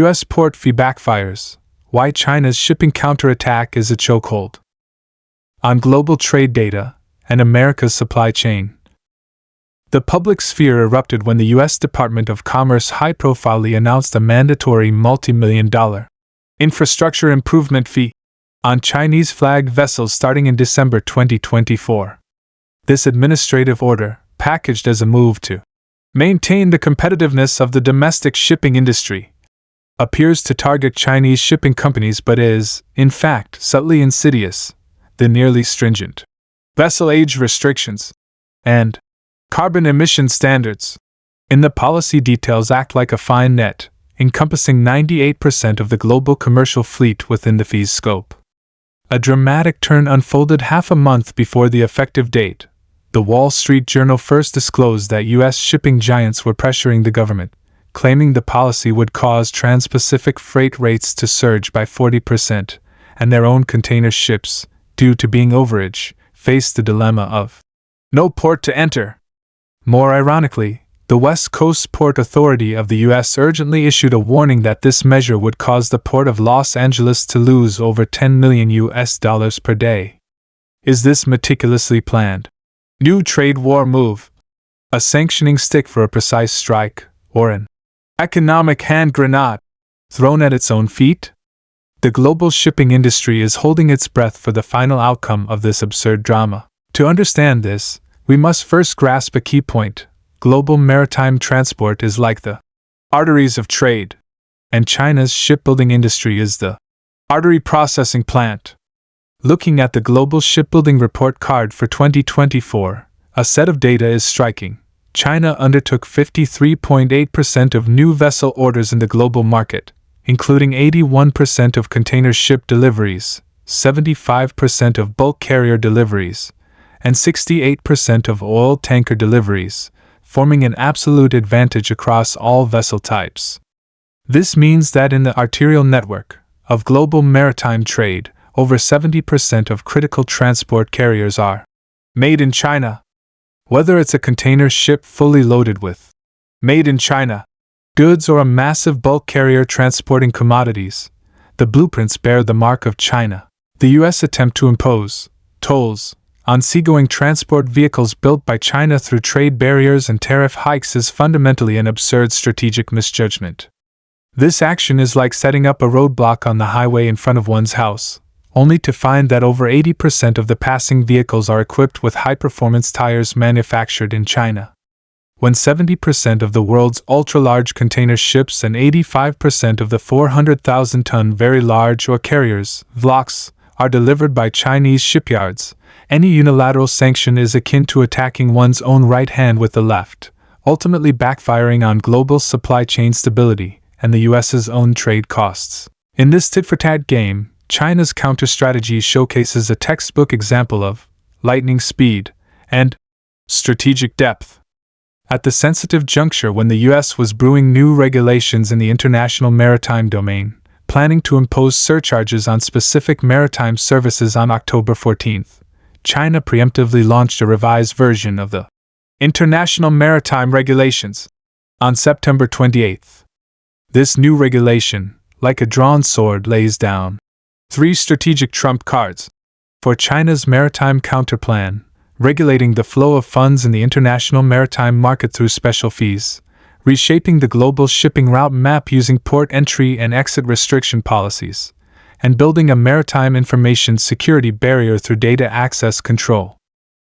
U.S. port fee backfires. Why China's shipping counterattack is a chokehold. On global trade data and America's supply chain. The public sphere erupted when the U.S. Department of Commerce high-profilely announced a mandatory multi-million-dollar infrastructure improvement fee on Chinese-flagged vessels starting in December 2024. This administrative order, packaged as a move to maintain the competitiveness of the domestic shipping industry, appears to target Chinese shipping companies but is, in fact, subtly insidious. The nearly stringent vessel age restrictions and carbon emission standards in the policy details act like a fine net, encompassing 98% of the global commercial fleet within the fee's scope. A dramatic turn unfolded half a month before the effective date. The Wall Street Journal first disclosed that U.S. shipping giants were pressuring the government, claiming the policy would cause trans-Pacific freight rates to surge by 40%, and their own container ships, due to being overage, faced the dilemma of no port to enter. More ironically, the West Coast Port Authority of the U.S. urgently issued a warning that this measure would cause the Port of Los Angeles to lose over $10 million per day. Is this meticulously planned new trade war move, a sanctioning stick for a precise strike, or an economic hand grenade thrown at its own feet? The global shipping industry is holding its breath for the final outcome of this absurd drama. To understand this, we must first grasp a key point. Global maritime transport is like the arteries of trade, and China's shipbuilding industry is the artery processing plant. Looking at the Global Shipbuilding Report Card for 2024, a set of data is striking. China undertook 53.8% of new vessel orders in the global market, including 81% of container ship deliveries, 75% of bulk carrier deliveries, and 68% of oil tanker deliveries, forming an absolute advantage across all vessel types. This means that in the arterial network of global maritime trade, over 70% of critical transport carriers are made in China. Whether it's a container ship fully loaded with made in China goods or a massive bulk carrier transporting commodities, the blueprints bear the mark of China. The U.S. attempt to impose tolls on seagoing transport vehicles built by China through trade barriers and tariff hikes is fundamentally an absurd strategic misjudgment. This action is like setting up a roadblock on the highway in front of one's house, only to find that over 80% of the passing vehicles are equipped with high-performance tires manufactured in China. When 70% of the world's ultra-large container ships and 85% of the 400,000-ton very large ore carriers, VLOCs, are delivered by Chinese shipyards, any unilateral sanction is akin to attacking one's own right hand with the left, ultimately backfiring on global supply chain stability and the U.S.'s own trade costs. In this tit-for-tat game, China's counter-strategy showcases a textbook example of lightning speed and strategic depth. At the sensitive juncture when the U.S. was brewing new regulations in the international maritime domain, planning to impose surcharges on specific maritime services on October 14th, China preemptively launched a revised version of the International Maritime Regulations on September 28th. This new regulation, like a drawn sword, lays down 3 strategic trump cards for China's maritime counterplan, regulating the flow of funds in the international maritime market through special fees, reshaping the global shipping route map using port entry and exit restriction policies, and building a maritime information security barrier through data access control.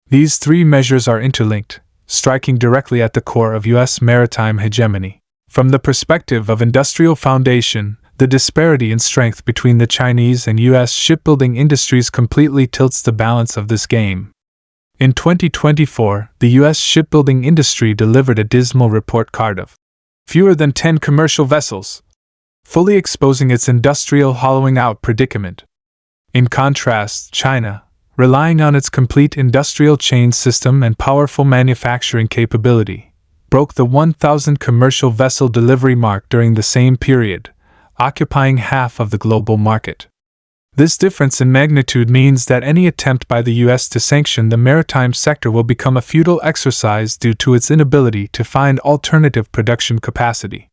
These 3 measures are interlinked, striking directly at the core of U.S. maritime hegemony. From the perspective of industrial foundation, the disparity in strength between the Chinese and U.S. shipbuilding industries completely tilts the balance of this game. In 2024, the U.S. shipbuilding industry delivered a dismal report card of fewer than 10 commercial vessels, fully exposing its industrial hollowing out predicament. In contrast, China, relying on its complete industrial chain system and powerful manufacturing capability, broke the 1,000 commercial vessel delivery mark during the same period, occupying half of the global market. This difference in magnitude means that any attempt by the U.S. to sanction the maritime sector will become a futile exercise due to its inability to find alternative production capacity.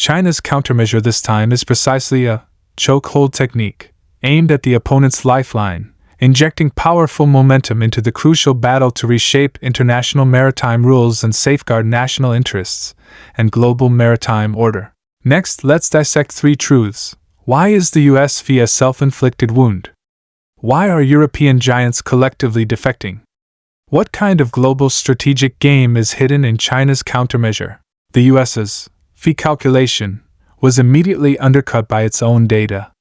China's countermeasure this time is precisely a chokehold technique, aimed at the opponent's lifeline, injecting powerful momentum into the crucial battle to reshape international maritime rules and safeguard national interests and global maritime order. Next, let's dissect three truths. Why is the US via self-inflicted wound? Why are European giants collectively defecting? What kind of global strategic game is hidden in China's countermeasure? The US's fee calculation was immediately undercut by its own data.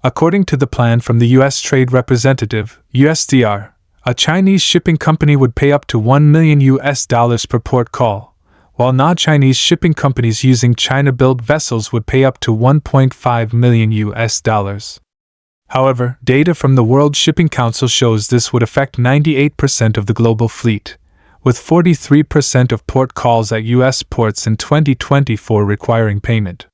According to the plan from the US Trade Representative, USTR, a Chinese shipping company would pay up to $1 million per port call, while non-Chinese shipping companies using China-built vessels would pay up to $1.5 million. However, data from the World Shipping Council shows this would affect 98% of the global fleet, with 43% of port calls at US ports in 2024 requiring payment.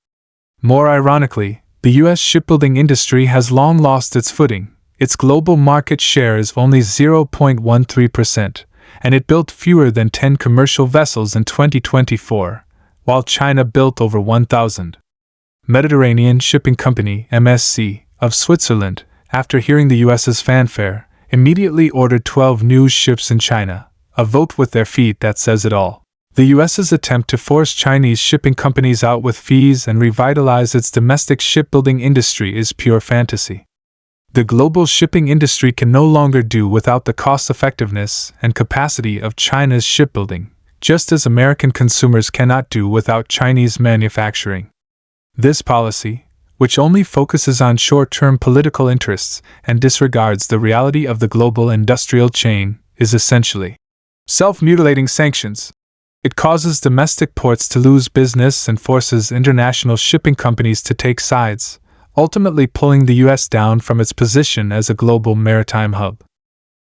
More ironically, the US shipbuilding industry has long lost its footing. Its global market share is only 0.13%, and it built fewer than 10 commercial vessels in 2024, while China built over 1,000. Mediterranean Shipping Company (MSC) of Switzerland, after hearing the US's fanfare, immediately ordered 12 new ships in China, a vote with their feet that says it all. The US's attempt to force Chinese shipping companies out with fees and revitalize its domestic shipbuilding industry is pure fantasy. The global shipping industry can no longer do without the cost-effectiveness and capacity of China's shipbuilding, just as American consumers cannot do without Chinese manufacturing. This policy, which only focuses on short-term political interests and disregards the reality of the global industrial chain, is essentially self-mutilating sanctions. It causes domestic ports to lose business and forces international shipping companies to take sides, ultimately pulling the US down from its position as a global maritime hub.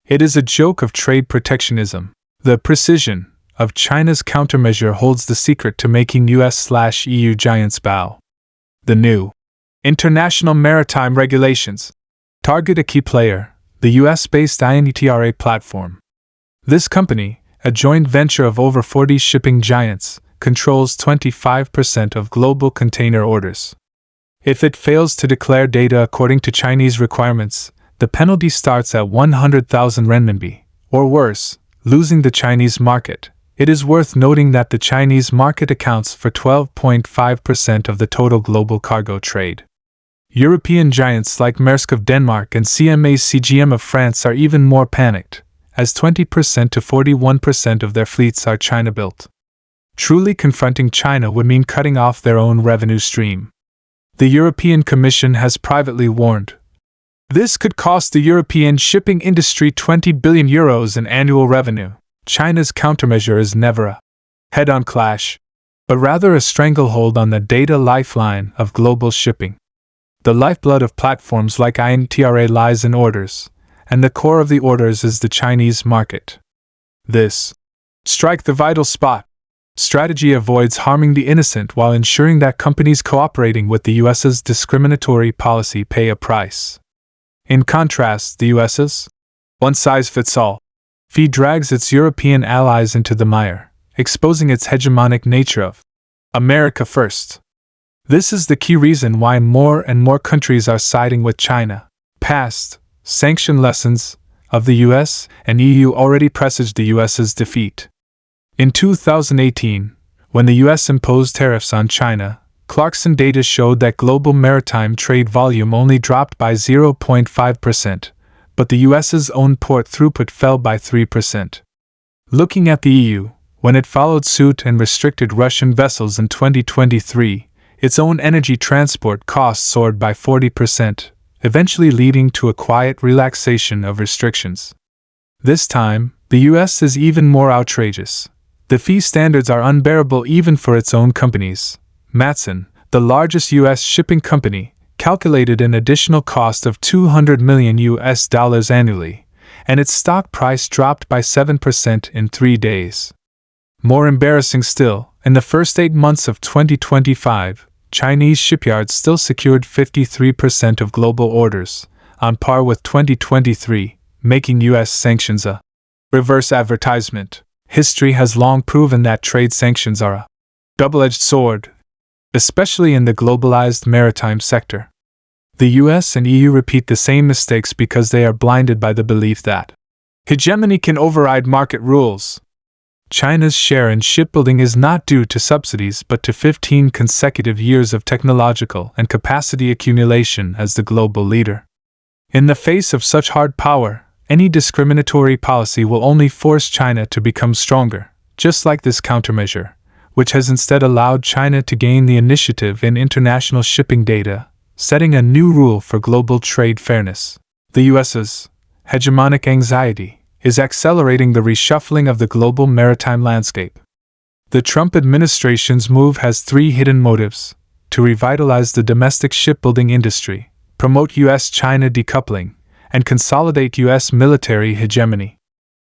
It is a joke of trade protectionism. The precision of China's countermeasure holds the secret to making US/EU giants bow. The new international maritime regulations target a key player, the US-based INTRA platform. This company, a joint venture of over 40 shipping giants, controls 25% of global container orders. If it fails to declare data according to Chinese requirements, the penalty starts at 100,000 renminbi, or worse, losing the Chinese market. It is worth noting that the Chinese market accounts for 12.5% of the total global cargo trade. European giants like Maersk of Denmark and CMA CGM of France are even more panicked, as 20% to 41% of their fleets are China-built. Truly confronting China would mean cutting off their own revenue stream. The European Commission has privately warned. This could cost the European shipping industry €20 billion in annual revenue. China's countermeasure is never a head-on clash, but rather a stranglehold on the data lifeline of global shipping. The lifeblood of platforms like INTRA lies in orders, and the core of the orders is the Chinese market. This strike the vital spot strategy avoids harming the innocent while ensuring that companies cooperating with the US's discriminatory policy pay a price. In contrast, the US's one-size-fits-all fee drags its European allies into the mire, exposing its hegemonic nature of America first. This is the key reason why more and more countries are siding with China. Past sanction lessons of the US and EU already presaged the US's defeat. In 2018, when the US imposed tariffs on China, Clarkson data showed that global maritime trade volume only dropped by 0.5%, but the US's own port throughput fell by 3%. Looking at the EU, when it followed suit and restricted Russian vessels in 2023, its own energy transport costs soared by 40%, eventually leading to a quiet relaxation of restrictions. This time, the US is even more outrageous. The fee standards are unbearable even for its own companies. Matson, the largest US shipping company, calculated an additional cost of $200 million annually, and its stock price dropped by 7% in 3 days. More embarrassing still, in the first 8 months of 2025, Chinese shipyards still secured 53% of global orders, on par with 2023, making US sanctions a reverse advertisement. History has long proven that trade sanctions are a double-edged sword. especially in the globalized maritime sector. The US and EU repeat the same mistakes because they are blinded by the belief that hegemony can override market rules. China's share in shipbuilding is not due to subsidies but to 15 consecutive years of technological and capacity accumulation as the global leader. In the face of such hard power, any discriminatory policy will only force China to become stronger, just like this countermeasure, which has instead allowed China to gain the initiative in international shipping data, setting a new rule for global trade fairness. The US's hegemonic anxiety is accelerating the reshuffling of the global maritime landscape. The Trump administration's move has three hidden motives: to revitalize the domestic shipbuilding industry, promote US-China decoupling, and consolidate US military hegemony.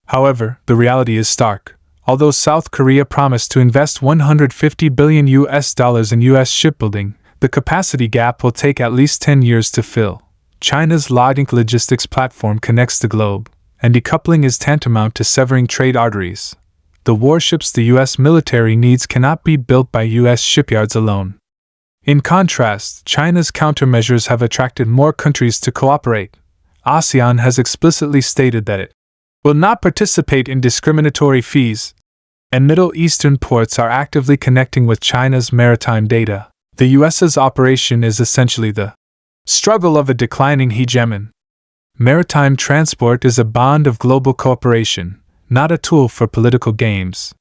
However, the reality is stark. Although South Korea promised to invest $150 billion in US shipbuilding, the capacity gap will take at least 10 years to fill. China's Lodink logistics platform connects the globe, and decoupling is tantamount to severing trade arteries. The warships the US military needs cannot be built by US shipyards alone. In contrast, China's countermeasures have attracted more countries to cooperate. ASEAN has explicitly stated that it will not participate in discriminatory fees, and Middle Eastern ports are actively connecting with China's maritime data. The US's operation is essentially the struggle of a declining hegemon. Maritime transport is a bond of global cooperation, not a tool for political games.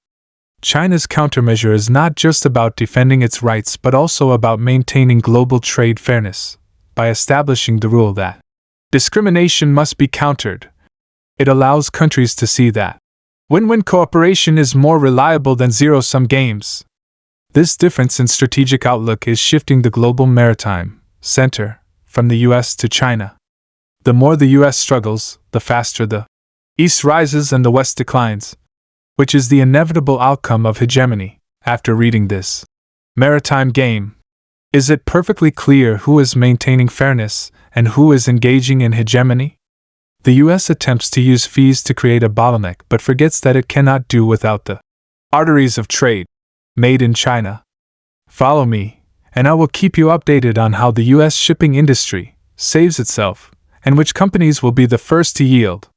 China's countermeasure is not just about defending its rights but also about maintaining global trade fairness. By establishing the rule that discrimination must be countered, it allows countries to see that win-win cooperation is more reliable than zero-sum games. This difference in strategic outlook is shifting the global maritime center from the US to China. The more the US struggles, the faster the East rises and the West declines, which is the inevitable outcome of hegemony. After reading this maritime game, is it perfectly clear who is maintaining fairness and who is engaging in hegemony? The US attempts to use fees to create a bottleneck but forgets that it cannot do without the arteries of trade made in China. Follow me, and I will keep you updated on how the US shipping industry saves itself, and which companies will be the first to yield.